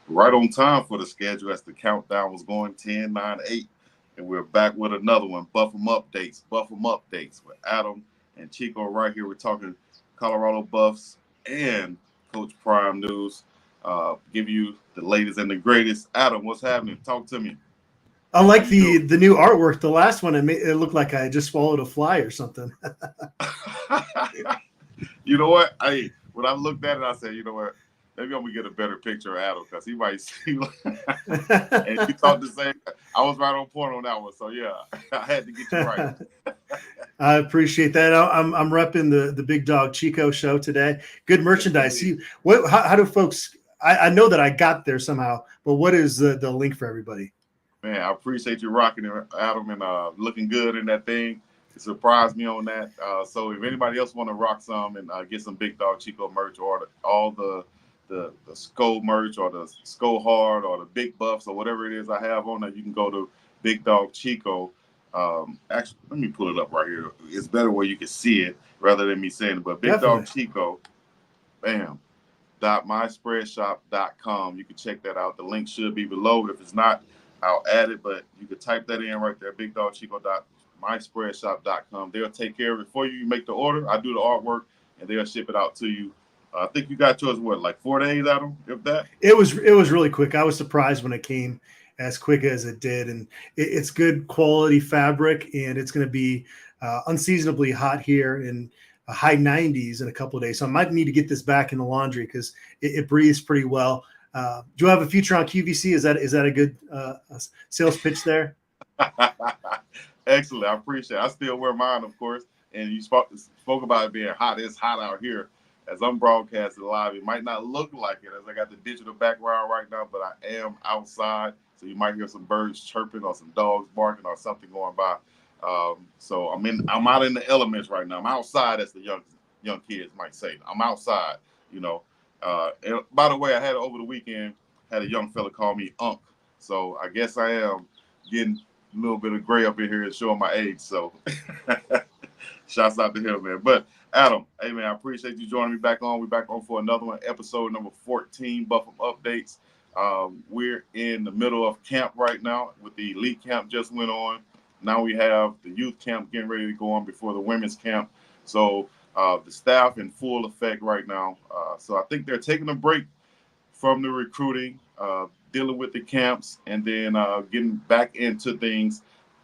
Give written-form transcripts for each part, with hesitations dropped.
right on time for the schedule as the countdown was going 10, 9, 8. And we're back with another one, Buff 'em Updates with Adam and Chico right here. We're talking Colorado Buffs and Coach Prime News. Give you the latest and the greatest. Adam, what's happening? Talk to me. How Unlike you doing? the new artwork, the last one it looked like I just swallowed a fly or something. You know what? When I looked at it, I said, you know what? Maybe I'm gonna get a better picture of Adam because he might seem like. And you thought the same. I was right on point on that one. So yeah, I had to get you right. I appreciate that. I'm repping the Bigg Dogg Chico show today. Good Yes, merchandise. indeed. How do folks? I know that I got there somehow, but what is the link for everybody? Man, I appreciate you rocking it, Adam, and looking good in that thing. It surprised me on that. So if anybody else want to rock some and get some Bigg Dogg Chico merch or all the Skull merch or the Skull Hard or the Big Buffs or whatever it is I have on there, you can go to Bigg Dogg Chico. Actually, let me pull it up right here. It's better where you can see it rather than me saying it. But Bigg Dogg Definitely. Chico, bam, .myspreadshop.com. You can check that out. The link should be below. If it's not, I'll add it, but you can type that in right there, bigdogchico.myspreadshop.com. They'll take care of it for you. You make the order. I do the artwork, and they'll ship it out to you. I think you got yours, what, like 4 days, Adam, if that? It was really quick. I was surprised when it came as quick as it did, and it's good quality fabric, and it's going to be unseasonably hot here in high 90s in a couple of days. So I might need to get this back in the laundry because it breathes pretty well. Do you have a future on QVC? Is that a good sales pitch there? Excellent. I appreciate it. I still wear mine, of course. And you spoke about it being hot. It's hot out here. As I'm broadcasting live, it might not look like it as I got the digital background right now, but I am outside. So you might hear some birds chirping or some dogs barking or something going by. So I'm out in the elements right now. I'm outside, as the young kids might say. I'm outside, you know. And by the way, I had over the weekend had a young fella call me Unc. So I guess I am getting a little bit of gray up in here and showing my age. So shouts out to him, man. But Adam, hey man, I appreciate you joining me back on. We're back on for another one, episode number 14, Buff 'em Updates. We're in the middle of camp right now with the elite camp just went on. Now we have the youth camp getting ready to go on before the women's camp. So the staff in full effect right now. So I think they're taking a break from the recruiting, dealing with the camps, and then getting back into things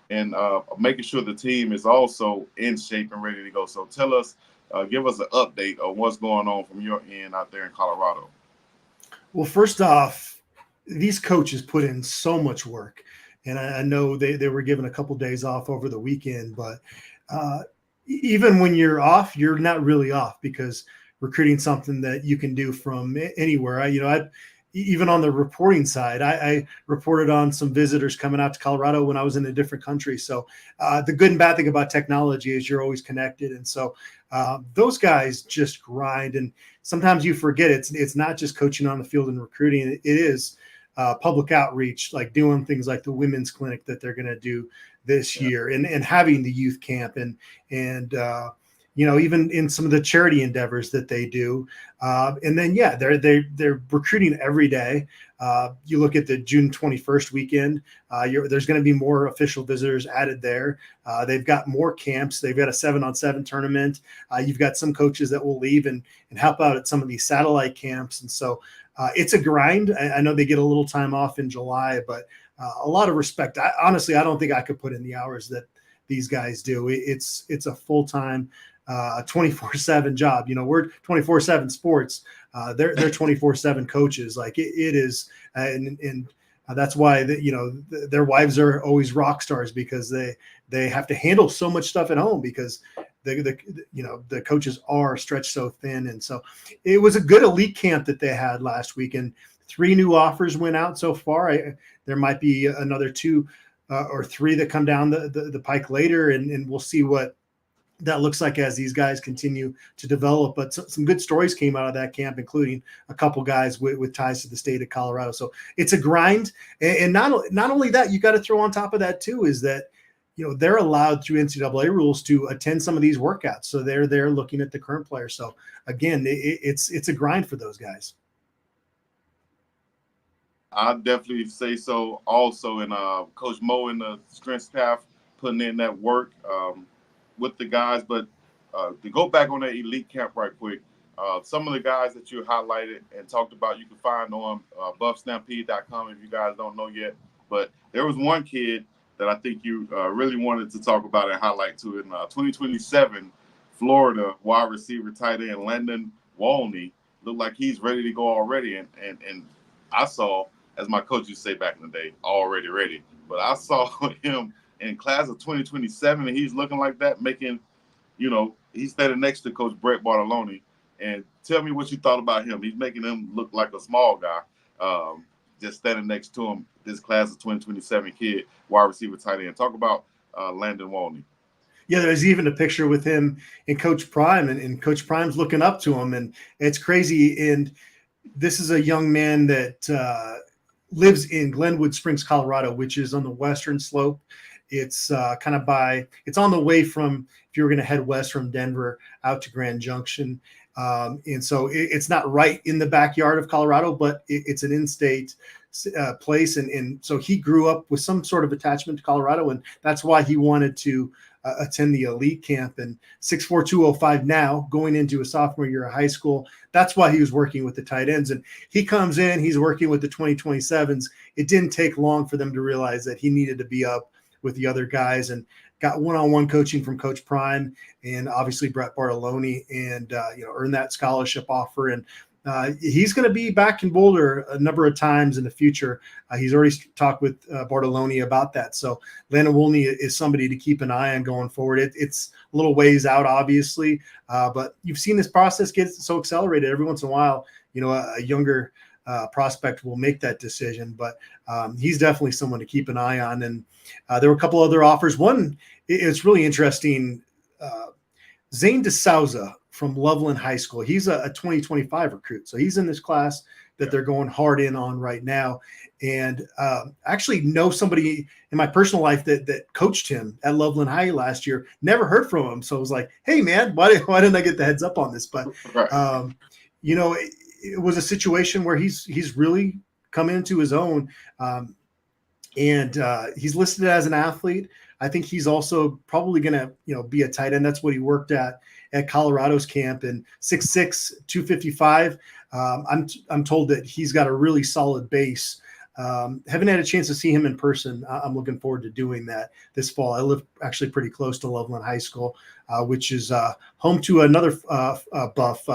and making sure the team is also in shape and ready to go. So tell us, give us an update on what's going on from your end out there in Colorado. Well, first off, these coaches put in so much work, and I know they were given a couple days off over the weekend, but even when you're off, you're not really off because recruiting something that you can do from anywhere. Even on the reporting side, I reported on some visitors coming out to Colorado when I was in a different country. So the good and bad thing about technology is you're always connected. And so those guys just grind. And sometimes you forget it's not just coaching on the field and recruiting. It is public outreach, like doing things like the women's clinic that they're going to do this year and having the youth camp and even in some of the charity endeavors that they do. And then, they're recruiting every day. You look at the June 21st weekend, there's going to be more official visitors added there. They've got more camps. They've got a 7-on-7 tournament. You've got some coaches that will leave and help out at some of these satellite camps. And so it's a grind. I know they get a little time off in July, but a lot of respect. Honestly, I don't think I could put in the hours that these guys do. It's a full-time 24/7 job. We're 24/7 sports. They're 24/7 coaches. Like it is, and that's why their wives are always rock stars because they have to handle so much stuff at home because the coaches are stretched so thin. And so it was a good elite camp that they had last week, and 3 new offers went out so far. There might be another 2 or 3 that come down the pike later, and we'll see what that looks like as these guys continue to develop. But some good stories came out of that camp, including a couple guys with ties to the state of Colorado. So it's a grind. And not only that, you got to throw on top of that too, is that, they're allowed through NCAA rules to attend some of these workouts. So they're there looking at the current players. So again, it's a grind for those guys. I definitely say so. Also, and Coach Mo and the strength staff putting in that work with the guys. But to go back on that elite camp right quick, some of the guys that you highlighted and talked about, you can find on buffstampede.com if you guys don't know yet. But there was one kid that I think you really wanted to talk about and highlight too. In 2027, Florida wide receiver tight end Landon Walney looked like he's ready to go already. And I saw, as my coach used to say back in the day, already ready. But I saw him in class of 2027, and he's looking like that, making, he's standing next to Coach Brett Bartolone. And tell me what you thought about him. He's making him look like a small guy, just standing next to him, this class of 2027 kid, wide receiver tight end. Talk about Landon Walney. Yeah, there's even a picture with him and Coach Prime, and Coach Prime's looking up to him, and it's crazy. And this is a young man that lives in Glenwood Springs, Colorado, which is on the western slope. It's it's on the way from, if you were going to head west from Denver out to Grand Junction. And so it's not right in the backyard of Colorado, but it's an in-state place. And so he grew up with some sort of attachment to Colorado, and that's why he wanted to attend the elite camp. And 6'4", 205 now, going into a sophomore year of high school. That's why he was working with the tight ends. And he comes in, he's working with the 2027s. It didn't take long for them to realize that he needed to be up with the other guys, and got one-on-one coaching from Coach Prime and obviously Brett Bartolone, and earned that scholarship offer. And he's going to be back in Boulder a number of times in the future. He's already talked with Bartolone about that. So Landon Walney is somebody to keep an eye on going forward. It's a little ways out, obviously, but you've seen this process get so accelerated. Every once in a while, a younger prospect will make that decision, but he's definitely someone to keep an eye on. And there were a couple other offers. One, it's really interesting. Zane DeSouza from Loveland High School. He's a 2025 recruit. So he's in this class that they're going hard in on right now. And actually know somebody in my personal life that coached him at Loveland High last year. Never heard from him. So I was like, hey, man, why didn't I get the heads up on this? But, it was a situation where he's really come into his own. And he's listed as an athlete. I think he's also probably going to, be a tight end. That's what he worked at Colorado's camp. And 6'6", 255. I'm told that he's got a really solid base. Haven't had a chance to see him in person. I'm looking forward to doing that this fall. I live actually pretty close to Loveland High School, which is home to another buff.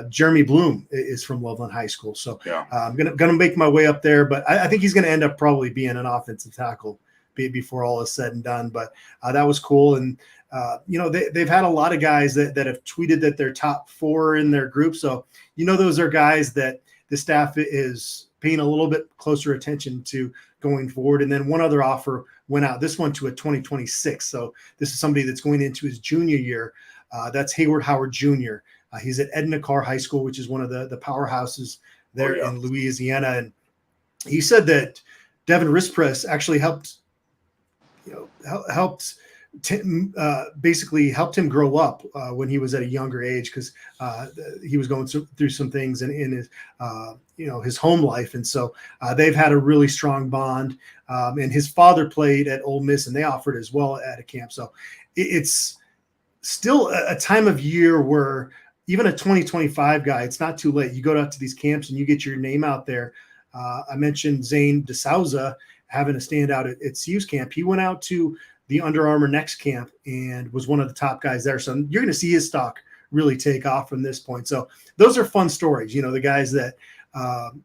Jeremy Bloom is from Loveland High School. So I'm gonna make my way up there, but I think he's going to end up probably being an offensive tackle before all is said and done. But that was cool. And they've had a lot of guys that have tweeted that they're top 4 in their group. So those are guys that the staff is paying a little bit closer attention to going forward. And then one other offer went out, this one to a 2026. So this is somebody that's going into his junior year. That's Hayward Howard Jr. He's at Edna Carr High School, which is one of the powerhouses there in Louisiana. And he said that Devin Rispress actually basically helped him grow up when he was at a younger age, because he was going through some things in his his home life. And so they've had a really strong bond. And his father played at Ole Miss, and they offered as well at a camp. So it's still a time of year where even a 2025 guy, it's not too late. You go out to these camps and you get your name out there. I mentioned Zane DeSouza having a standout at CU's camp. He went out to the Under Armour Next camp and was one of the top guys there. So you're going to see his stock really take off from this point. So those are fun stories. The guys that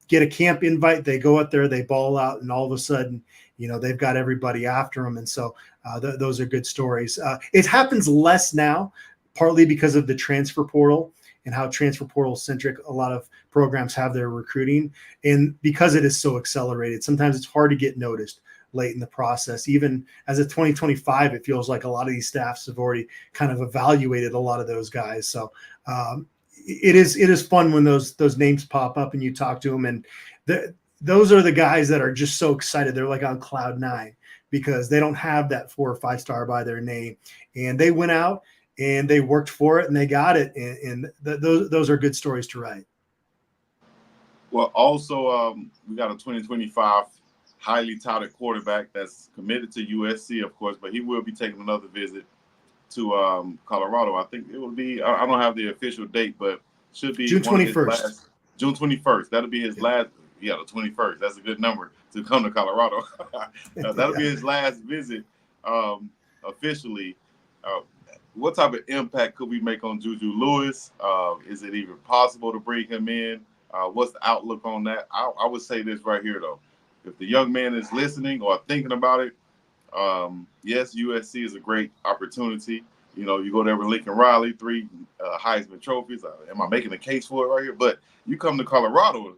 get a camp invite, they go out there, they ball out, and all of a sudden, they've got everybody after them. And so those are good stories. It happens less now, partly because of the transfer portal and how transfer portal centric a lot of programs have their recruiting. And because it is so accelerated, sometimes it's hard to get noticed late in the process. Even as a 2025, it feels like a lot of these staffs have already kind of evaluated a lot of those guys. So it is fun when those names pop up and you talk to them. And those are the guys that are just so excited. They're like on cloud 9 because they don't have that 4 or 5 star by their name. And they went out and they worked for it and they got it. And those are good stories to write. Well, also, we got a 2025 highly touted quarterback that's committed to USC, of course, but he will be taking another visit to Colorado. I think it will be. I don't have the official date, but should be June one of his 21st. last. June 21st. That'll be his Yeah. last. Yeah, the 21st. That's a good number to come to Colorado. That'll Yeah. be his last visit officially. Uh, what type of impact could we make on Juju Lewis? Is it even possible to bring him in? What's the outlook on that? I would say this right here, though. If the young man is listening or thinking about it, yes, USC is a great opportunity. You know, you go there with Lincoln Riley, 3 Heisman trophies. Am I making a case for it right here? But you come to Colorado,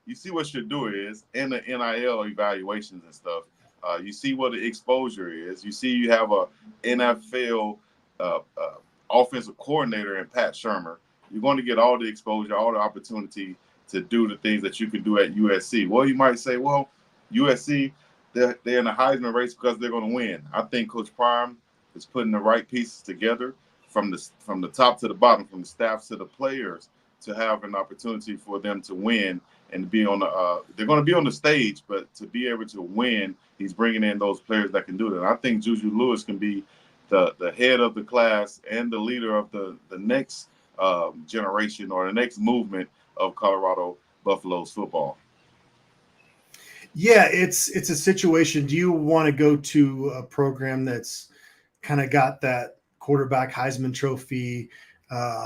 you see what your do is in the NIL evaluations and stuff. You see what the exposure is. You see you have a NFL offensive coordinator in Pat Shermer. You're going to get all the exposure, all the opportunity to do the things that you can do at USC. Well, you might say, well, USC, they're in the Heisman race because they're going to win. I think Coach Prime is putting the right pieces together from the top to the bottom, from the staff to the players, to have an opportunity for them to win and be on the. They're going to be on the stage, but to be able to win, he's bringing in those players that can do that. And I think Juju Lewis can be the head of the class and the leader of the next generation or the next movement of Colorado Buffaloes football. Yeah, it's a situation. Do you want to go to a program that's kind of got that quarterback Heisman Trophy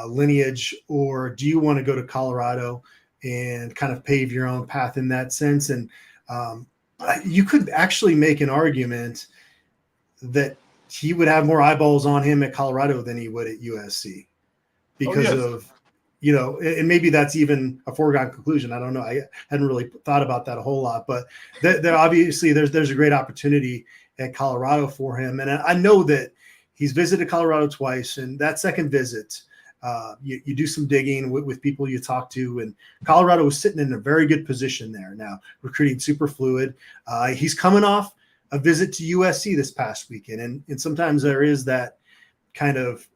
lineage, or do you want to go to Colorado and kind of pave your own path in that sense? And you could actually make an argument that he would have more eyeballs on him at Colorado than he would at USC because of, you know, and maybe that's even a foregone conclusion. I don't know. I hadn't really thought about that a whole lot, but obviously there's a great opportunity at Colorado for him. And I know that he's visited Colorado twice, and that second visit, you do some digging with people you talk to, and Colorado was sitting in a very good position there. Now recruiting super fluid. He's coming off a visit to USC this past weekend, and sometimes there is that kind of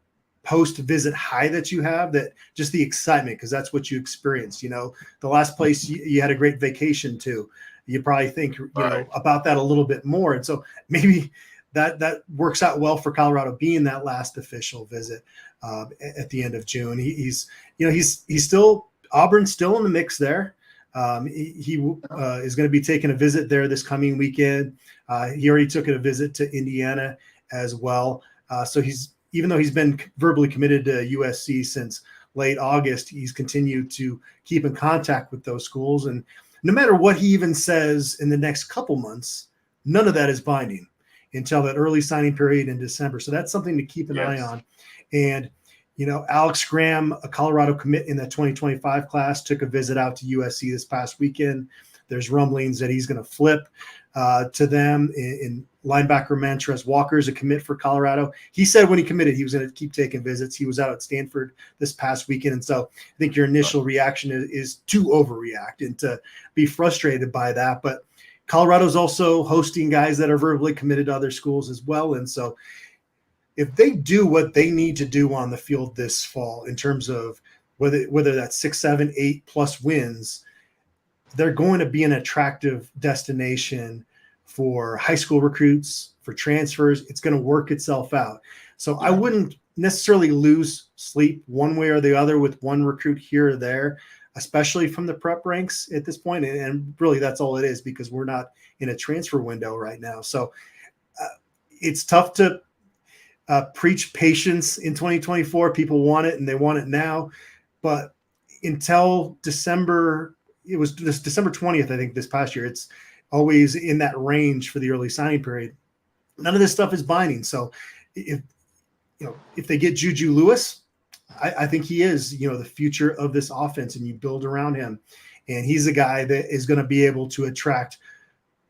post-visit high that you have, that just the excitement, because that's what you experienced. You know, the last place you had a great vacation to, you probably think know about that a little bit more, and so maybe that works out well for Colorado being that last official visit at the end of June. He's still Auburn's still in the mix there. He is going to be taking a visit there this coming weekend. He already took a visit to Indiana as well. So even though he's been verbally committed to USC since late August, he's continued to keep in contact with those schools. And no matter what he even says in the next couple months, none of that is binding until that early signing period in December. So that's something to keep an eye on. And, you know, Alex Graham, a Colorado commit in the 2025 class, took a visit out to USC this past weekend. There's rumblings that he's going to flip to them in linebacker Mantrez Walker is a commit for Colorado. He said when he committed, he was going to keep taking visits. He was out at Stanford this past weekend. And so I think your initial reaction is to overreact and to be frustrated by that. But Colorado's also hosting guys that are verbally committed to other schools as well. And so if they do what they need to do on the field this fall, in terms of whether that's 6, 7, 8+ wins, they're going to be an attractive destination for high school recruits, for transfers. It's going to work itself out. So I wouldn't necessarily lose sleep one way or the other with one recruit here or there, especially from the prep ranks at this point. And really that's all it is, because we're not in a transfer window right now. So it's tough to preach patience in 2024. People want it and they want it now, but until December, it was this December 20th, I think, this past year, it's always in that range for the early signing period. None of this stuff is binding. So if they get Juju Lewis, I think he is, the future of this offense, and you build around him. And he's a guy that is going to be able to attract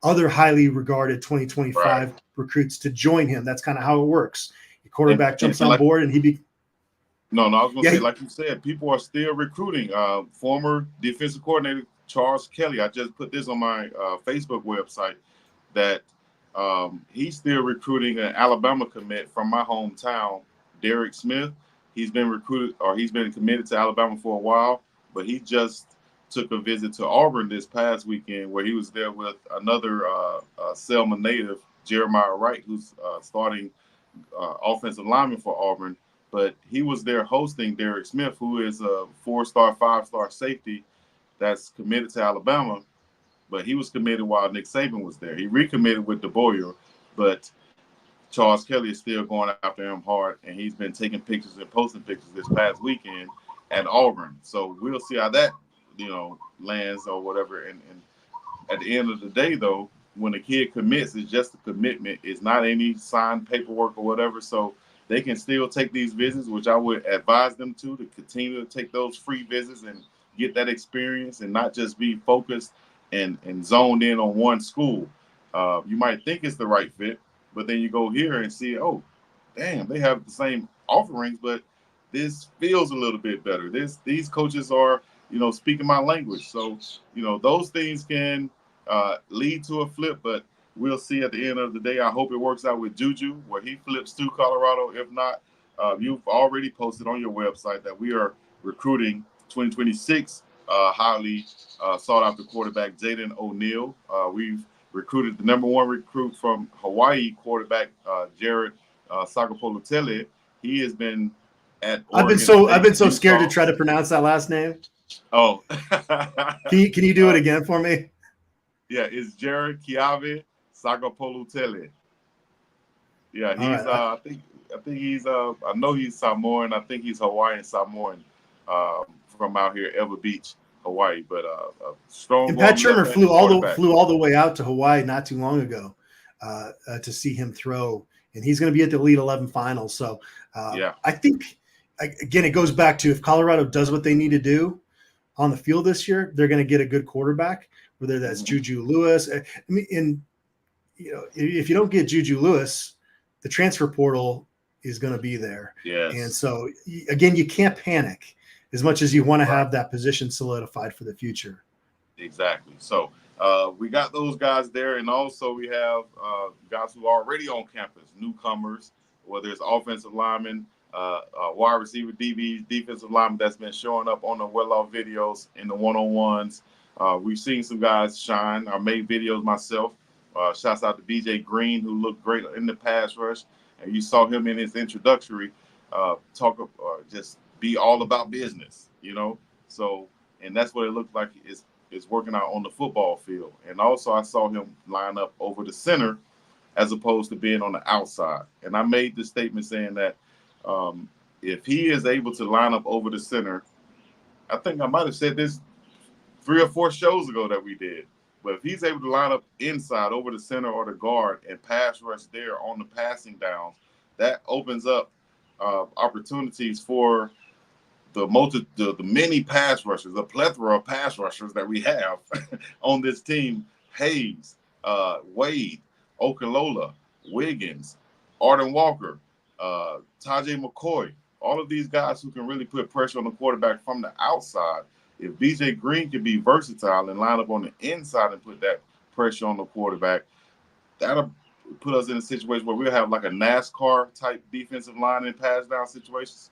other highly regarded 2025 recruits to join him. That's kind of how it works. The quarterback jumps on board, and he No, I was going to say, like you said, people are still recruiting. Former defensive coordinator Charles Kelly, I just put this on my Facebook website, that he's still recruiting an Alabama commit from my hometown, Derek Smith. He's been recruited, or he's been committed to Alabama for a while, but he just took a visit to Auburn this past weekend, where he was there with another Selma native, Jeremiah Wright, who's starting offensive lineman for Auburn. But he was there hosting Derek Smith, who is a 4-star, 5-star safety that's committed to Alabama. But he was committed while Nick Saban was there. He recommitted with DeBoyer, but Charles Kelly is still going after him hard, and he's been taking pictures and posting pictures this past weekend at Auburn. So we'll see how that, lands or whatever. And at the end of the day, though, when a kid commits, it's just a commitment. It's not any signed paperwork or whatever. So they can still take these visits, which I would advise them to continue to take those free visits and get that experience and not just be focused and zoned in on one school. You might think it's the right fit, but then you go here and see, oh, damn, they have the same offerings, but this feels a little bit better. These coaches are, speaking my language. So, those things can lead to a flip, but we'll see at the end of the day. I hope it works out with Juju, where he flips to Colorado. If not, you've already posted on your website that we are recruiting 2026 highly sought after quarterback Jaden O'Neal. We've recruited the number 1 recruit from Hawaii, quarterback Jared Sagapolutele. He has been at Oregon I've been so scared to try to pronounce that last name. Oh. Can you do it again for me? Yeah, it's Jared Kiave Sagapolutele. Yeah, he's right. I think he's I know he's Samoan. I think he's Hawaiian Samoan from out here, Ever Beach, Hawaii. But strong. And Pat Shermer flew all the way out to Hawaii not too long ago to see him throw, and he's going to be at the Elite 11 finals. So I think again it goes back to, if Colorado does what they need to do on the field this year, they're going to get a good quarterback, whether that's Juju Lewis. I mean, if you don't get Juju Lewis, the transfer portal is going to be there. Yes. And so again, you can't panic as much as you want to have that position solidified for the future. Exactly. So we got those guys there, and also we have guys who are already on campus, newcomers, whether it's offensive linemen, wide receiver, DBs, defensive linemen that's been showing up on the well-off videos in the one-on-ones. We've seen some guys shine. I made videos myself. Shouts out to BJ Green, who looked great in the pass rush. And you saw him in his introductory just be all about business, So, and that's what it looked like is working out on the football field. And also I saw him line up over the center as opposed to being on the outside. And I made the statement saying that if he is able to line up over the center, I think I might have said this 3 or 4 shows ago that we did, but if he's able to line up inside over the center or the guard and pass rush there on the passing downs, that opens up opportunities for the many pass rushers, the plethora of pass rushers that we have on this team. Hayes, Wade, Okunlola, Wiggins, Arden Walker, Tajay McCoy, all of these guys who can really put pressure on the quarterback from the outside. If BJ Green can be versatile and line up on the inside and put that pressure on the quarterback, that'll put us in a situation where we'll have like a NASCAR type defensive line in pass down situations.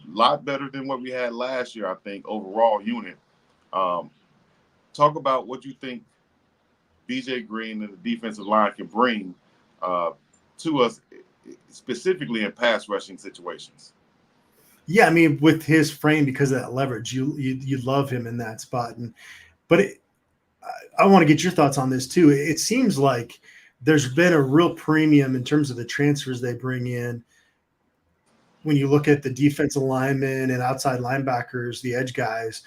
A lot better than what we had last year, I think, overall unit. Talk about what you think BJ Green and the defensive line can bring to us, specifically in pass rushing situations. Yeah, I mean, with his frame, because of that leverage, you love him in that spot. I want to get your thoughts on this too. It seems like there's been a real premium in terms of the transfers they bring in. When you look at the defensive linemen and outside linebackers, the edge guys,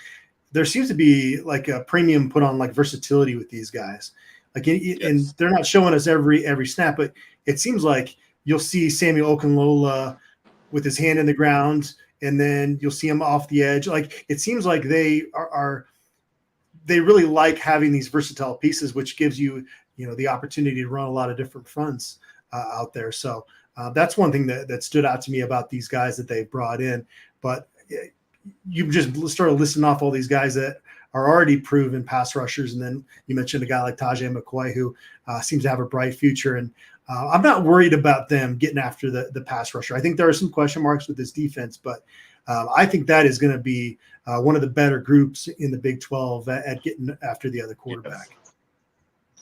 there seems to be like a premium put on like versatility with these guys. And they're not showing us every snap, but it seems like you'll see Samuel Okunlola with his hand in the ground, and then you'll see him off the edge. Like, it seems like they they really like having these versatile pieces, which gives you, the opportunity to run a lot of different fronts out there. So that's one thing that stood out to me about these guys that they've brought in. But you just started listing off all these guys that are already proven pass rushers. And then you mentioned a guy like Tajay McCoy, who seems to have a bright future. And I'm not worried about them getting after the pass rusher. I think there are some question marks with this defense, but I think that is going to be one of the better groups in the Big 12 at getting after the other quarterback.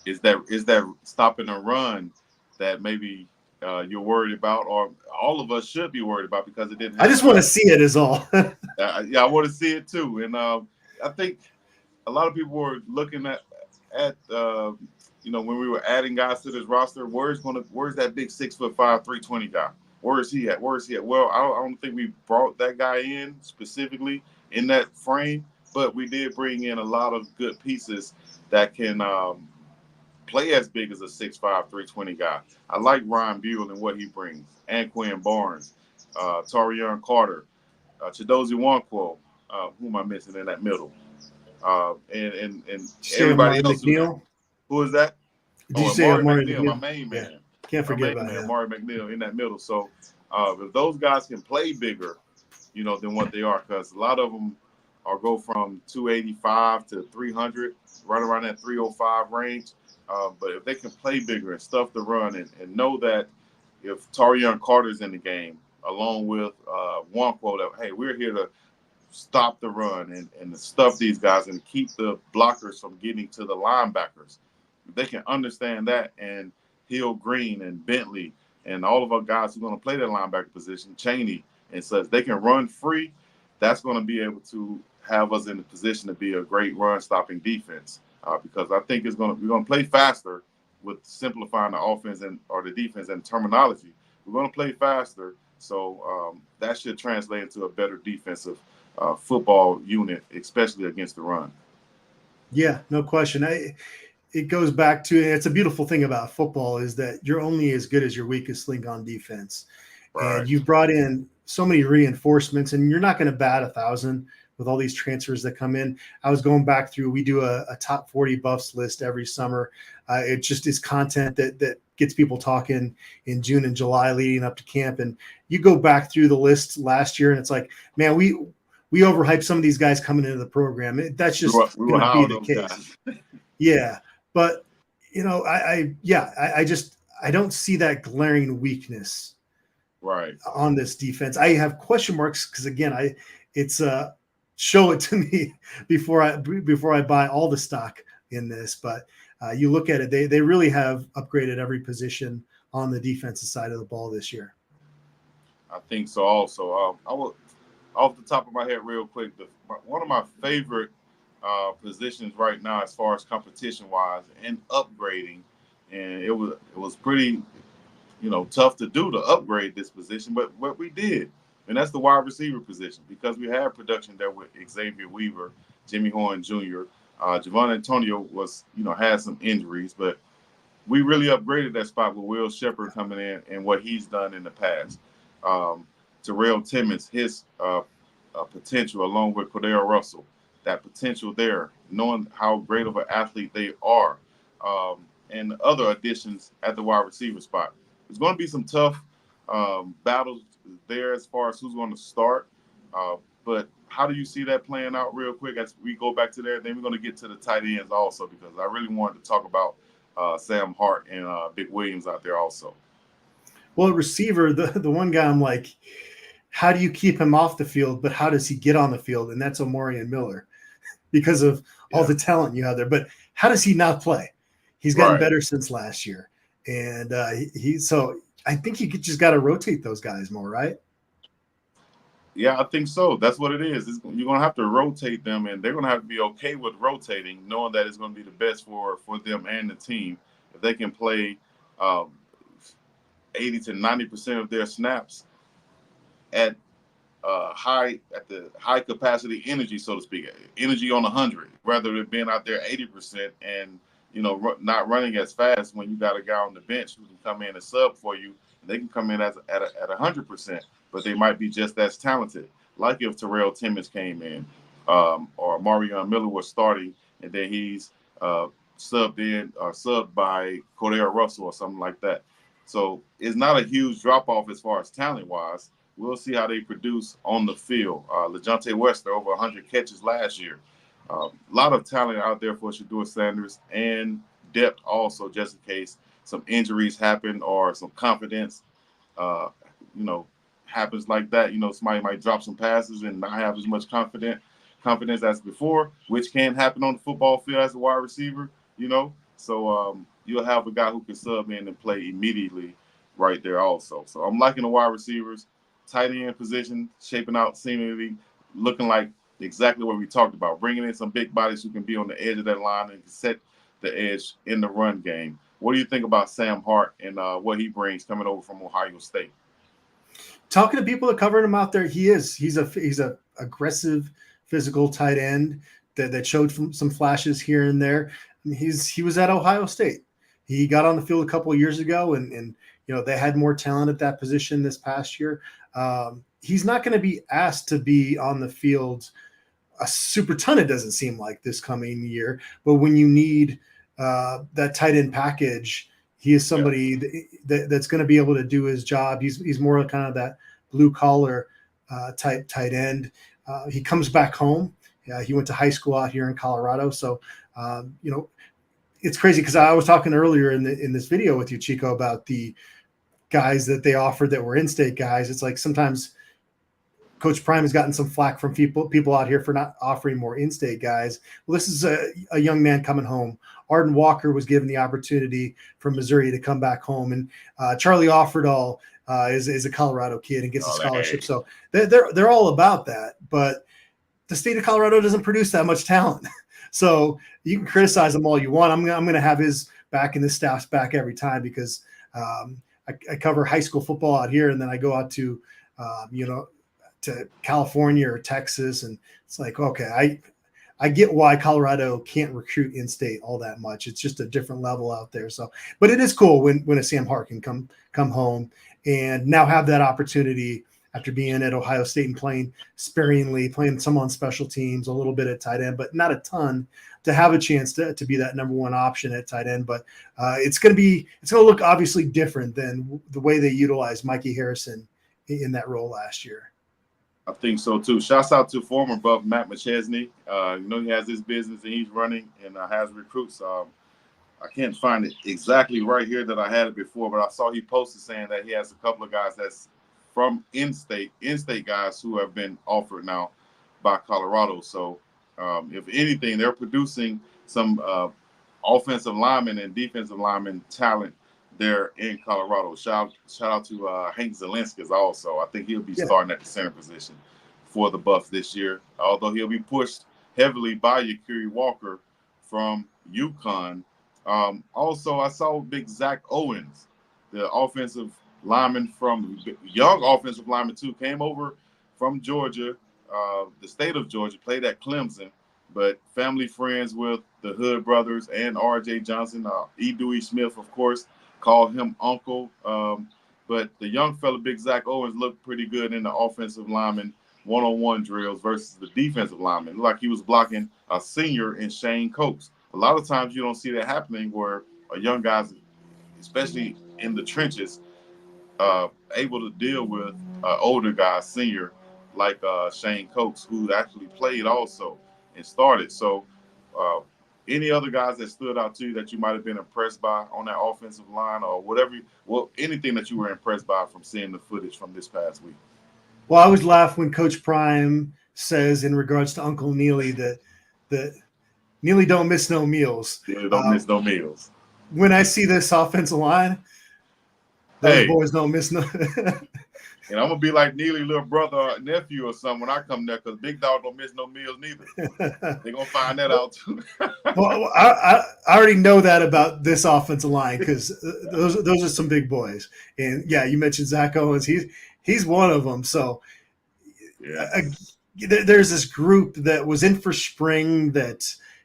Yes. Is that stopping a run that maybe you're worried about, or all of us should be worried about because it didn't I happen? just want to see it is all. Yeah, I want to see it too. And I think a lot of people were looking at when we were adding guys to this roster, where's that big 6'5", 320 guy? Where is he at? Well, I don't think we brought that guy in specifically in that frame, but we did bring in a lot of good pieces that can play as big as a 6'5", 320 guy. I like Ryan Buell and what he brings. Anquan Barnes, Tarion Carter, Chidozie Nwankwo. Who am I missing in that middle? And everybody else. Who is that? Did you say Amari McNeil, my main man. Yeah. Can't forget about him. Amari McNeil in that middle. So if those guys can play bigger, than what they are, because a lot of them go from 285 to 300, right around that 305 range. But if they can play bigger and stuff the run and know that if Tarion Carter's in the game, along with Nwankwo, that, hey, we're here to stop the run and to stuff these guys and keep the blockers from getting to the linebackers. If they can understand that, and Hill Green and Bentley and all of our guys who are going to play that linebacker position, Cheney and such, they can run free, that's going to be able to have us in a position to be a great run-stopping defense. Because I think we're going to play faster with simplifying the offense or the defense and terminology. We're going to play faster, so that should translate into a better defensive football unit, especially against the run. Yeah, no question. It goes back to, and it's a beautiful thing about football, is that you're only as good as your weakest link on defense. Right. And you've brought in so many reinforcements, and you're not going to bat 1,000 with all these transfers that come in. I was going back through, we do a top 40 buffs list every summer. It just is content that gets people talking in June and July leading up to camp. And you go back through the list last year, and it's like, man, we overhyped some of these guys coming into the program. That's just going to be the case. Yeah. But, I don't see that glaring weakness on this defense. I have question marks because, again, show it to me before I buy all the stock in this. But you look at it, they really have upgraded every position on the defensive side of the ball this year. I think so also. I will, off the top of my head real quick, one of my favorite positions right now as far as competition-wise and upgrading, and it was pretty, tough to do to upgrade this position, but what we did, and that's the wide receiver position, because we had production there with Xavier Weaver, Jimmy Horn Jr., Javon Antonio had some injuries, but we really upgraded that spot with Will Shepherd coming in and what he's done in the past. Terrell Timmons, his potential, along with Cordell Russell, that potential there, knowing how great of an athlete they are, and other additions at the wide receiver spot. There's going to be some tough battles there as far as who's going to start. But how do you see that playing out real quick as we go back to there? Then we're going to get to the tight ends also, because I really wanted to talk about Sam Hart and Big Williams out there also. Well, receiver, the one guy I'm like, how do you keep him off the field, but how does he get on the field? And that's Omarion Miller, because of all the talent you have there. But how does he not play? He's gotten better since last year. And so I think you just got to rotate those guys more, right? Yeah, I think so. That's what it is. You're going to have to rotate them, and they're going to have to be okay with rotating, knowing that it's going to be the best for them and the team. If they can play 80 to 90% of their snaps at the high capacity energy, so to speak, energy on 100, rather than being out there 80% and not running as fast when you got a guy on the bench who can come in and sub for you. They can come in at 100%, but they might be just as talented. Like if Terrell Timmons came in, or Marion Miller was starting, and then he's subbed by Cordell Russell or something like that. So it's not a huge drop off as far as talent wise. We'll see how they produce on the field. LeJounte Wester, over 100 catches last year. A lot of talent out there for Shedeur Sanders, and depth also, just in case some injuries happen or some confidence, happens like that. Somebody might drop some passes and not have as much confidence. confidence as before, which can happen on the football field as a wide receiver, you know. So you'll have a guy who can sub in and play immediately right there also. So I'm liking the wide receivers, tight end position, shaping out seemingly looking like exactly what we talked about, bringing in some big bodies who can be on the edge of that line and set the edge in the run game. What do you think about Sam Hart and what he brings coming over from Ohio State? Talking to people that covered him out there, he's a aggressive, physical tight end that showed some flashes here and there. He was at Ohio State. He got on the field a couple of years ago, and you know they had more talent at that position this past year. He's not going to be asked to be on the field a super ton. It doesn't seem like this coming year, but when you need that tight end package, he is somebody that's going to be able to do his job. He's more kind of that blue collar type tight end. He comes back home. He went to high school out here in Colorado, so you know it's crazy because I was talking earlier in this video with you, Chico, about the guys that they offered that were in-state guys. It's like sometimes Coach Prime has gotten some flack from people out here for not offering more in-state guys. Well, this is a young man coming home. Arden Walker was given the opportunity from Missouri to come back home, and Charlie Offerdahl is a Colorado kid and gets a scholarship. So they're all about that, but the state of Colorado doesn't produce that much talent. So you can criticize them all you want. I'm going to have his back and his staff's back every time because I cover high school football out here, and then I go out to to California or Texas, and it's like, okay, I get why Colorado can't recruit in-state all that much. It's just a different level out there. So, but it is cool when a Sam Hart can come home and now have that opportunity after being at Ohio State and playing sparingly, playing some on special teams, a little bit at tight end, but not a ton, to have a chance to be that number one option at tight end. But it's going to look obviously different than the way they utilized Mikey Harrison in that role last year. I think so too. Shouts out to former Buff Matt McChesney. He has his business and he's running and has recruits. I can't find it exactly right here that I had it before, but I saw he posted saying that he has a couple of guys that's from in-state guys who have been offered now by Colorado. So if anything, they're producing some offensive linemen and defensive lineman talent there in Colorado. Shout out to Hank Zelinskas also. I think he'll be starting at the center position for the Buffs this year, although he'll be pushed heavily by Yakiri Walker from UConn. Also, I saw big Zach Owens, the offensive lineman young offensive lineman too, came over from Georgia, the state of Georgia, played at Clemson, but family friends with the Hood brothers and R.J. Johnson, E. Dewey Smith, of course, called him uncle. But the young fella, big Zach Owens, looked pretty good in the offensive lineman one-on-one drills versus the defensive lineman. Like he was blocking a senior in Shane Coates. A lot of times you don't see that happening where a young guy's, especially in the trenches, able to deal with older guys, senior, like Shane Coates, who actually played also and started. So any other guys that stood out to you that you might have been impressed by on that offensive line or anything that you were impressed by from seeing the footage from this past week? Well, I always laugh when Coach Prime says in regards to Uncle Neely that Neely don't miss no meals. Neely don't miss no meals. When I see this offensive line, those boys don't miss no. And I'm going to be like Neely, little brother or nephew or something when I come there, because Bigg Dogg don't miss no meals neither. They're going to find that out too. Well, I already know that about this offensive line because those are some big boys. And, yeah, you mentioned Zach Owens. He's one of them. So there's this group that was in for spring that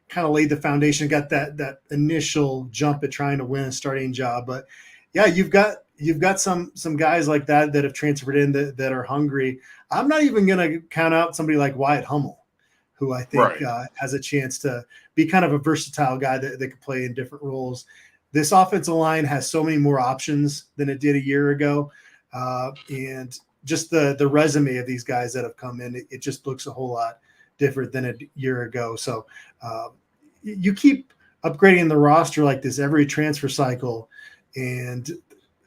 kind of laid the foundation, got that initial jump at trying to win a starting job. But, yeah, you've got some guys like that have transferred in that are hungry. I'm not even going to count out somebody like Wyatt Hummel, who I think has a chance to be kind of a versatile guy that could play in different roles. This offensive line has so many more options than it did a year ago. And just the resume of these guys that have come in, it just looks a whole lot different than a year ago. So you keep upgrading the roster like this every transfer cycle, and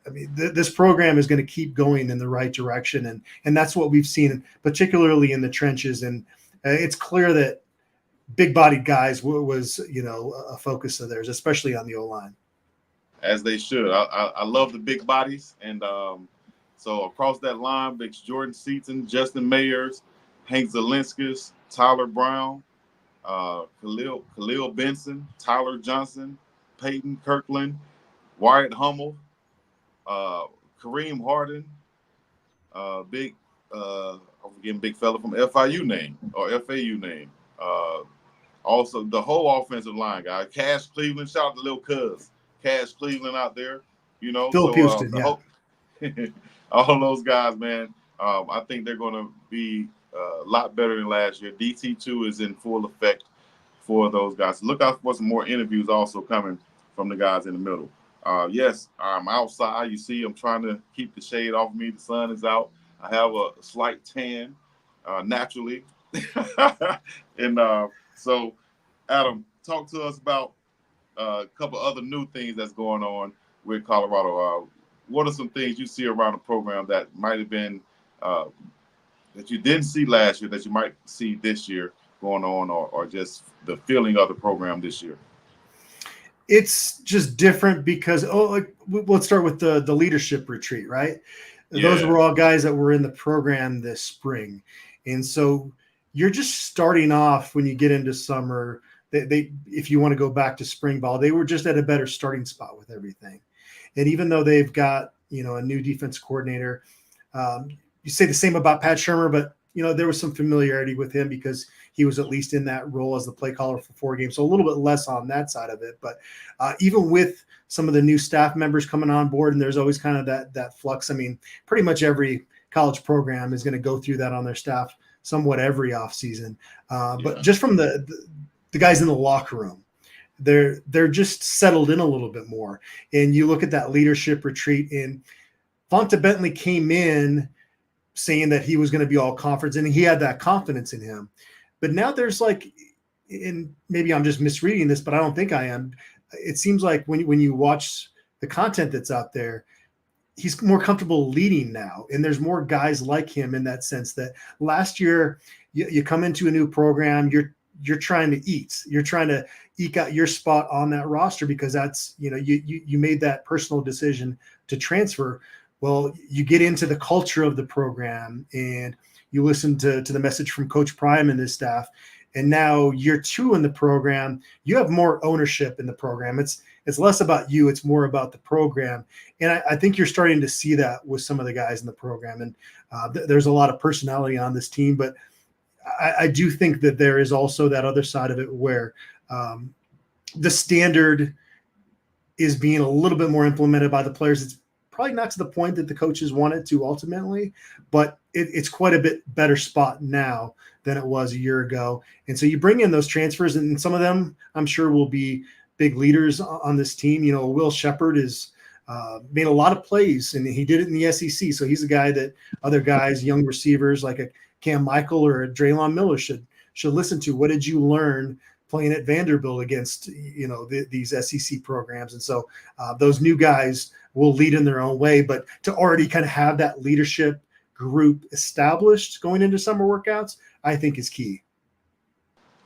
I mean, this program is going to keep going in the right direction, and that's what we've seen, particularly in the trenches. And it's clear that big-bodied guys was a focus of theirs, especially on the O-line. As they should. I love the big bodies, and so across that line, it's Jordan Seaton, Justin Mayers, Hank Zielinskis, Tyler Brown, Khalil Benson, Tyler Johnson, Peyton Kirkland, Wyatt Hummel, Kareem Harden, big I'm forgetting big fella from FIU name or FAU name. Also the whole offensive line guy, Cash Cleveland. Shout out to Lil Cuz, Cash Cleveland out there. Philip Houston, whole, all those guys, man. I think they're going to be a lot better than last year. DT2 is in full effect for those guys. Look out for some more interviews also coming from the guys in the middle. Yes, I'm outside. You see, I'm trying to keep the shade off me. The sun is out. I have a slight tan naturally. And so, Adam, talk to us about a couple other new things that's going on with Colorado. What are some things you see around the program that might have been that you didn't see last year that you might see this year going on, or just the feeling of the program this year? It's just different because let's start with the leadership retreat, right? Yeah. Those were all guys that were in the program this spring, and so you're just starting off when you get into summer. They if you want to go back to spring ball, they were just at a better starting spot with everything. And even though they've got a new defense coordinator, you say the same about Pat Shurmur, but there was some familiarity with him because he was at least in that role as the play caller for 4 games. So a little bit less on that side of it. But even with some of the new staff members coming on board, and there's always kind of that flux. I mean, pretty much every college program is going to go through that on their staff somewhat every offseason. But just from the guys in the locker room, they're just settled in a little bit more. And you look at that leadership retreat, and Fonta Bentley came in saying that he was going to be all conference, and he had that confidence in him. But now there's and maybe I'm just misreading this, but I don't think I am. It seems like when you watch the content that's out there, he's more comfortable leading now. And there's more guys like him in that sense that last year you come into a new program, you're trying to eat. You're trying to eke out your spot on that roster because that's, you made that personal decision to transfer. Well, you get into the culture of the program and you listen to the message from Coach Prime and his staff. And now year 2 in the program, you have more ownership in the program. It's less about you. It's more about the program. And I think you're starting to see that with some of the guys in the program. And there's a lot of personality on this team, but I do think that there is also that other side of it where the standard is being a little bit more implemented by the players. It's probably not to the point that the coaches wanted to ultimately, but it's quite a bit better spot now than it was a year ago. And so you bring in those transfers, and some of them I'm sure will be big leaders on this team. Will Shepard is made a lot of plays, and he did it in the SEC. So he's a guy that other guys, young receivers like a Cam Michael or a Draylon Miller should listen to. What did you learn playing at Vanderbilt against these SEC programs? And so those new guys will lead in their own way, but to already kind of have that leadership group established going into summer workouts, I think is key.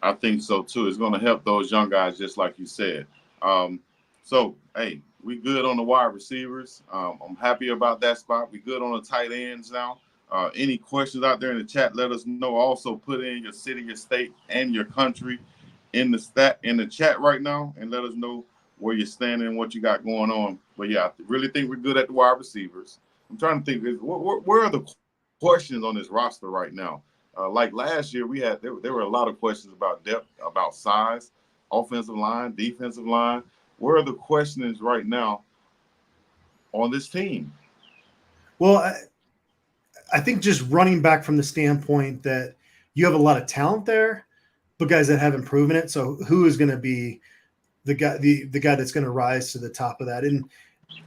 I think so too. It's going to help those young guys, just like you said. So, hey, we good on the wide receivers. I'm happy about that spot. We good on the tight ends now. Any questions out there in the chat, let us know. Also, put in your city, your state, and your country in the chat right now, and let us know where you're standing and what you got going on. But yeah, I really think we're good at the wide receivers. I'm trying to think, where are the questions on this roster right now? Like last year, there were a lot of questions about depth, about size, offensive line, defensive line. Where are the questions right now on this team? Well, I think just running back from the standpoint that you have a lot of talent there, but guys that haven't proven it. So who is going to be the guy that's going to rise to the top of that? And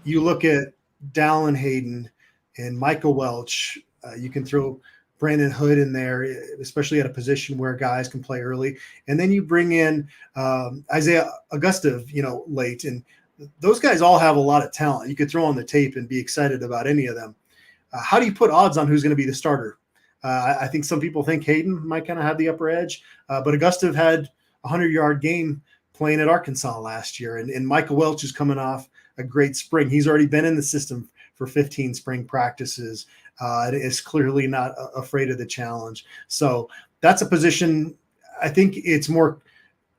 you look at Dallin Hayden and Michael Welch. You can throw Brandon Hood in there, especially at a position where guys can play early. And then you bring in Isaiah Augusta, late. And those guys all have a lot of talent. You could throw on the tape and be excited about any of them. How do you put odds on who's going to be the starter? I think some people think Hayden might kind of have the upper edge, but Augusta have had a 100-yard game playing at Arkansas last year, and Michael Welch is coming off a great spring. He's already been in the system for 15 spring practices. Is clearly not afraid of the challenge. So that's a position. I think it's more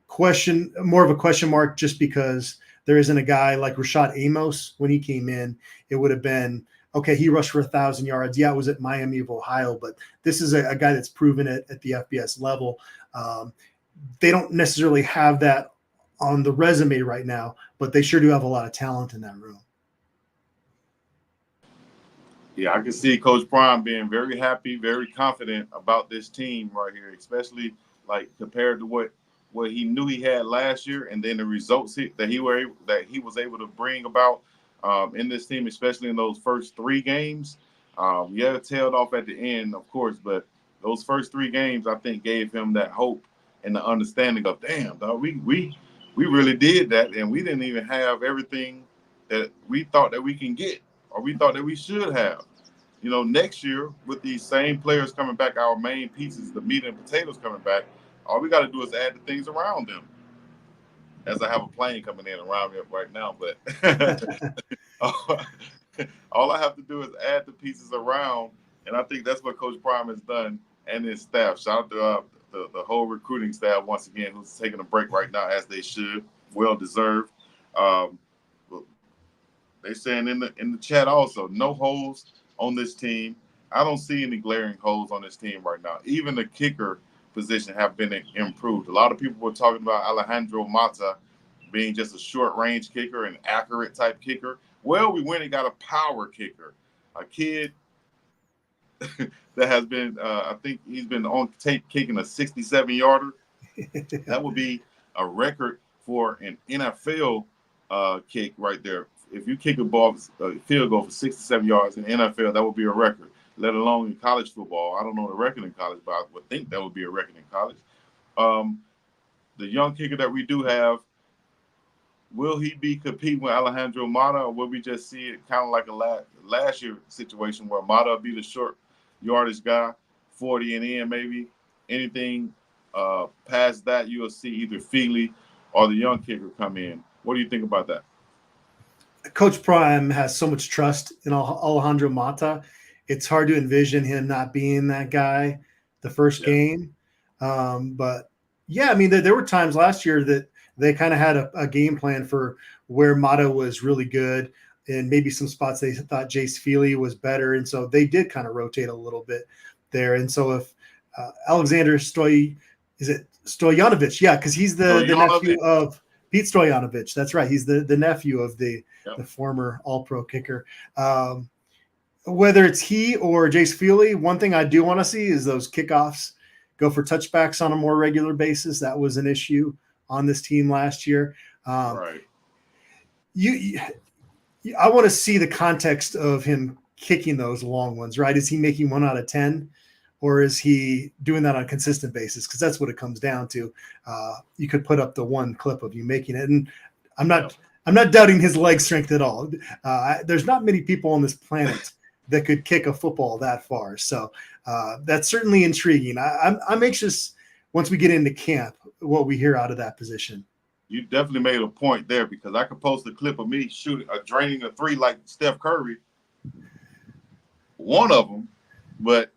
of a question mark, just because there isn't a guy like Rashad Amos. When he came in, it would have been, okay, he rushed for 1,000 yards. Yeah, it was at Miami of Ohio, but this is a guy that's proven it at the FBS level. They don't necessarily have that on the resume right now, but they sure do have a lot of talent in that room. Yeah, I can see Coach Prime being very happy, very confident about this team right here, especially like compared to what he knew he had last year, and then the results that he was able to bring about in this team, especially in those first 3 games. Yeah, it tailed off at the end, of course, but those first 3 games, I think, gave him that hope and the understanding of, damn, dog, we really did that, and we didn't even have everything that we thought that we can get, or we thought that we should have. You know, next year with these same players coming back, our main pieces, the meat and potatoes coming back, all we got to do is add the things around them. As I have a plane coming in around me right now, but all I have to do is add the pieces around, and I think that's what Coach Prime has done, and his staff. Shout out to the whole recruiting staff once again, who's taking a break right now, as they should, well deserved. They're saying in the chat also, no holes on this team. I don't see any glaring holes on this team right now. Even the kicker position have been improved. A lot of people were talking about Alejandro Mata being just a short range kicker, an accurate type kicker. Well, we went and got a power kicker, a kid that has been, I think he's been on tape kicking a 67-yarder. That would be a record for an NFL kick right there. If you kick a field goal for 67 yards in NFL, that would be a record, let alone in college football. I don't know the record in college, but I would think that would be a record in college. The young kicker that we do have, will he be competing with Alejandro Mata, or will we just see it kind of like a last year situation where Mata will be the short yardage guy, 40 and in maybe? Anything past that, you'll see either Feely or the young kicker come in. What do you think about that? Coach Prime has so much trust in Alejandro Mata. It's hard to envision him not being that guy the first game. But yeah, I mean, there were times last year that they kind of had a game plan for where Mata was really good, and maybe some spots they thought Jace Feely was better. And so they did kind of rotate a little bit there. And so if Alexander Stoyanovich, yeah, because he's the nephew of Pete Stoyanovich. That's right. He's the nephew of the former All-Pro kicker. Whether it's he or Jace Feely, one thing I do want to see is those kickoffs go for touchbacks on a more regular basis. That was an issue on this team last year. Right. I want to see the context of him kicking those long ones, right? Is he making 1 out of 10? Or is he doing that on a consistent basis? Because that's what it comes down to. You could put up the one clip of you making it, and I'm not doubting his leg strength at all. There's not many people on this planet that could kick a football that far. So that's certainly intriguing. I'm anxious once we get into camp what we hear out of that position. You definitely made a point there, because I could post a clip of me draining a 3 like Steph Curry, one of them, but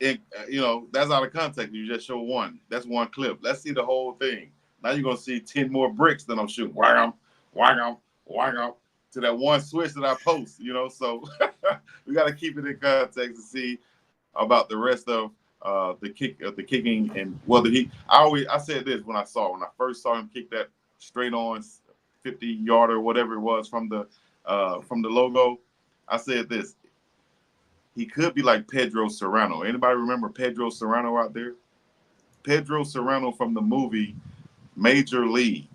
that's out of context. You just show one. That's one clip. Let's see the whole thing. Now you're gonna see 10 more bricks that I'm shooting. Wham, wham, wham, to that one switch that I post. So we got to keep it in context to see about the rest of the kicking, and whether I said this when I first saw him kick that straight on 50-yarder, whatever it was from the logo. I said this. He could be like Pedro Serrano. Anybody remember Pedro Serrano out there? Pedro Serrano from the movie Major League.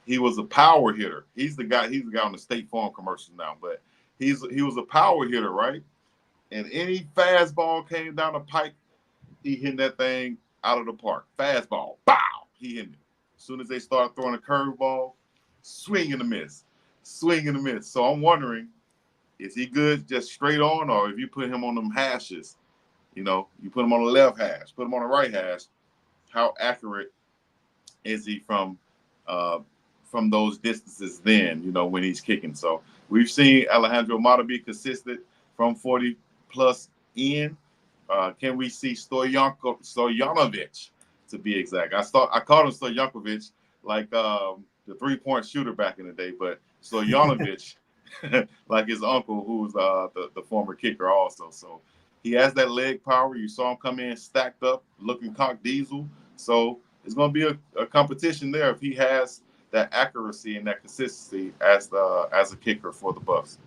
He was a power hitter. He's the guy on the State Farm commercials now, but he was a power hitter, right? And any fastball came down the pike, he hit that thing out of the park. Fastball, bow, he hit it. As soon as they start throwing a curveball, swing and a miss. So I'm wondering, is he good just straight on, or if you put him on them hashes, You know, you put him on the left hash, put him on the right hash. How accurate is he from those distances then, you know, when he's kicking? So we've seen Alejandro Mata be consistent from 40 plus in. Can we see Stojanovic, to be exact? I called him Stojankovic, like the 3-point shooter back in the day, but Stojanovic, like his uncle, who's the former kicker also. So he has that leg power. You saw him come in stacked up, looking cock diesel. So it's going to be a competition there if he has that accuracy and that consistency as a kicker for the Buffs.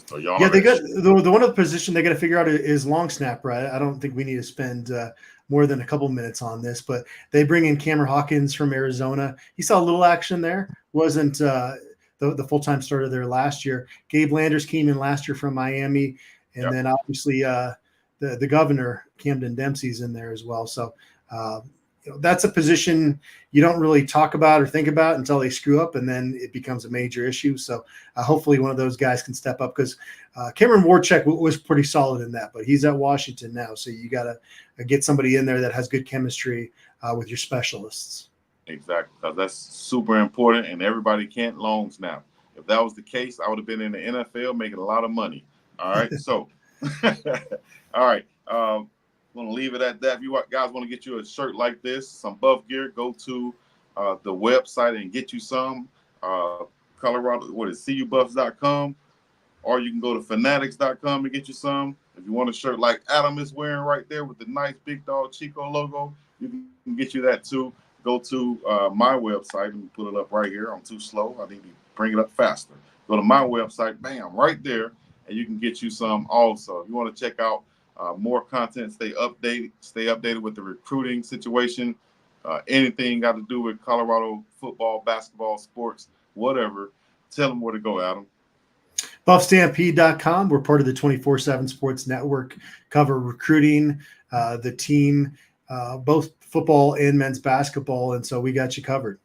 So Yeah, they got the one other position they got to figure out is long snapper. I don't think we need to spend more than a couple minutes on this, but they bring in Cameron Hawkins from Arizona. He saw a little action there. Wasn't the full-time starter there last year. Gabe Landers came in last year from Miami, and then obviously the governor Camden Dempsey's in there as well. So that's a position you don't really talk about or think about until they screw up, and then it becomes a major issue. So hopefully one of those guys can step up, because Cameron Warchek was pretty solid in that, but he's at Washington now. So you got to get somebody in there that has good chemistry with your specialists. Exactly, because that's super important, and everybody can't long snap. If that was the case, I would have been in the NFL making a lot of money. All right, so all right. I'm going to leave it at that. If you guys want to get you a shirt like this, some Buff gear, go to the website and get you some. Colorado, cubuffs.com, or you can go to fanatics.com and get you some. If you want a shirt like Adam is wearing right there with the nice Bigg Dogg Chico logo, you can get you that too. Go to my website and put it up right here. I'm too slow. I need to bring it up faster. Go to my website, bam, right there, and you can get you some also. If you want to check out more content, stay updated with the recruiting situation, anything got to do with Colorado football, basketball, sports, whatever, tell them where to go, Adam. BuffStampede.com. We're part of the 24/7 Sports Network. Cover recruiting, the team, both football and men's basketball, and so we got you covered.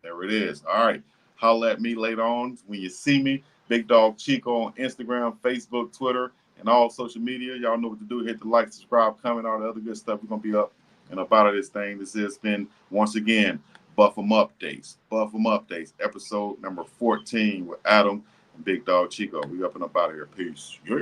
There it is. All right. Holla at me later on when you see me. Bigg Dogg Chico on Instagram, Facebook, Twitter, and all social media. Y'all know what to do. Hit the like, subscribe, comment, all the other good stuff. We're going to be up and about of this thing. This has been, once again, Buff 'em Updates. Buff 'em Updates, episode number 14 with Adam and Bigg Dogg Chico. We up and up out of here. Peace. Yeah.